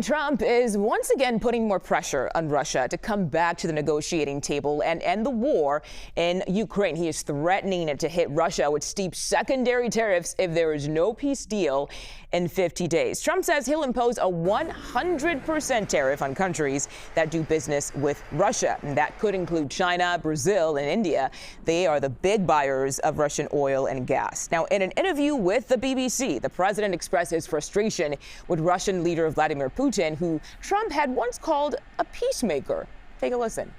Trump is once again putting more pressure on Russia to come back to the negotiating table and end the war in Ukraine. He is threatening it to hit Russia with steep secondary tariffs if there is no peace deal in 50 days. Trump says he'll impose a 100% tariff on countries that do business with Russia. And that could include China, Brazil, and India. They are the big buyers of Russian oil and gas. Now, in an interview with the BBC, the president expressed his frustration with Russian leader Vladimir Putin, who Trump had once called a peacemaker. Take a listen.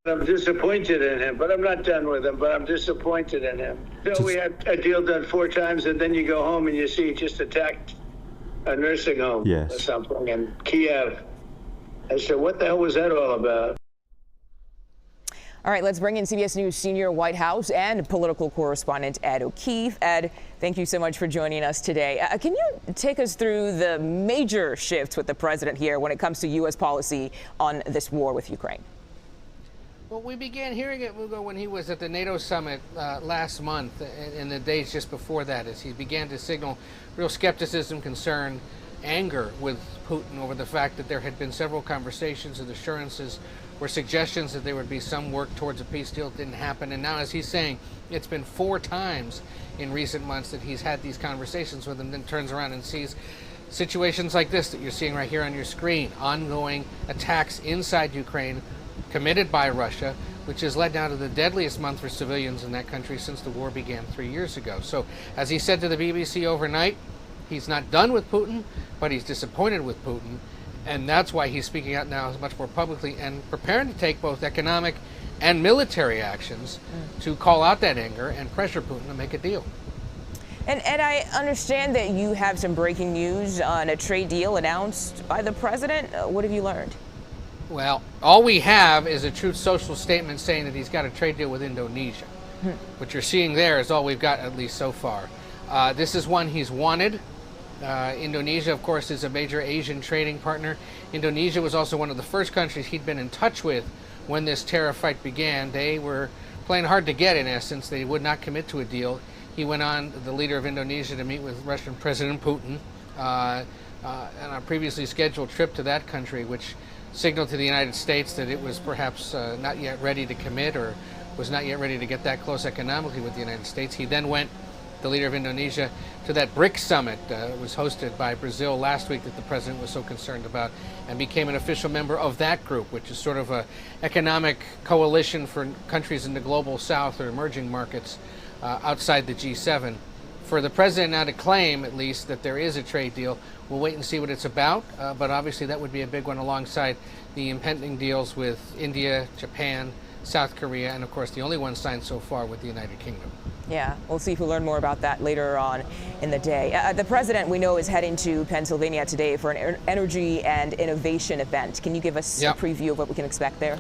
I'm disappointed in him, but I'm not done with him, but I'm disappointed in him. So we had a deal done 4 times, and then you go home and you see he just attacked a nursing home or something in Kiev. I said, what the hell was that all about? All right, let's bring in CBS News senior White House and political correspondent Ed O'Keefe. Ed, thank you so much for joining us today. Can you take us through the major shifts with the president here when it comes to U.S. policy on this war with Ukraine? Well, we began hearing it, Mugo, when he was at the NATO summit last month and the days just before that, as he began to signal real skepticism, concern, anger with Putin over the fact that there had been several conversations and assurances or suggestions that there would be some work towards a peace deal. It didn't happen. And now, as he's saying, it's been 4 times in recent months that he's had these conversations with him, then turns around and sees situations like this that you're seeing right here on your screen, ongoing attacks inside Ukraine committed by Russia, which has led now to the deadliest month for civilians in that country since the war began 3 years ago. So, as he said to the BBC overnight, he's not done with Putin, but he's disappointed with Putin. And that's why he's speaking out now much more publicly and preparing to take both economic and military actions to call out that anger and pressure Putin to make a deal. And I understand that you have some breaking news on a trade deal announced by the president. What have you learned? Well, all we have is a Truth Social statement saying that he's got a trade deal with Indonesia. What you're seeing there is all we've got, at least so far. This is one he's wanted. Indonesia, of course, is a major Asian trading partner. Indonesia was also one of the first countries he'd been in touch with when this tariff fight began. They were playing hard to get, in essence. They would not commit to a deal. He went on, the leader of Indonesia, to meet with Russian President Putin on a previously scheduled trip to that country, which signaled to the United States that it was perhaps not yet ready to commit or was not yet ready to get that close economically with the United States. He then went, the leader of Indonesia, to that BRICS summit that was hosted by Brazil last week that the president was so concerned about, and became an official member of that group, which is sort of an economic coalition for countries in the global south or emerging markets outside the G7. For the president now to claim, at least, that there is a trade deal, we'll wait and see what it's about, but obviously that would be a big one alongside the impending deals with India, Japan, South Korea, and of course the only one signed so far with the United Kingdom. Yeah, we'll see if we learn more about that later on in the day. The president, we know, is heading to Pennsylvania today for an energy and innovation event. Can you give us a preview of what we can expect there?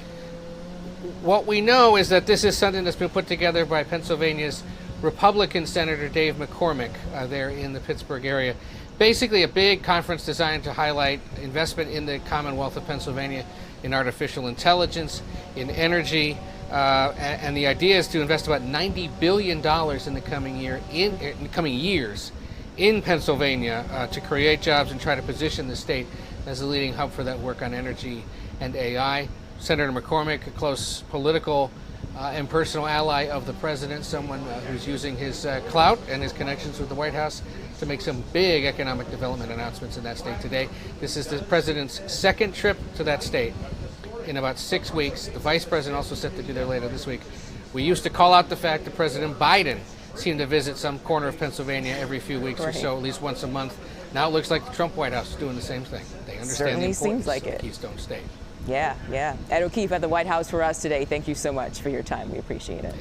What we know is that this is something that's been put together by Pennsylvania's Republican Senator Dave McCormick there in the Pittsburgh area. Basically a big conference designed to highlight investment in the Commonwealth of Pennsylvania in artificial intelligence, in energy, and the idea is to invest about $90 billion in the coming years in Pennsylvania to create jobs and try to position the state as a leading hub for that work on energy and AI. Senator McCormick, a close political and personal ally of the president, someone who's using his clout and his connections with the White House to make some big economic development announcements in that state today. This is the president's 2nd trip to that state in about 6 weeks. The vice president also set to be there later this week. We used to call out the fact that President Biden seemed to visit some corner of Pennsylvania every few weeks or so, at least once a month. Now it looks like the Trump White House is doing the same thing. They understand the importance of Keystone State. Yeah. Ed O'Keefe at the White House for us today. Thank you so much for your time. We appreciate it.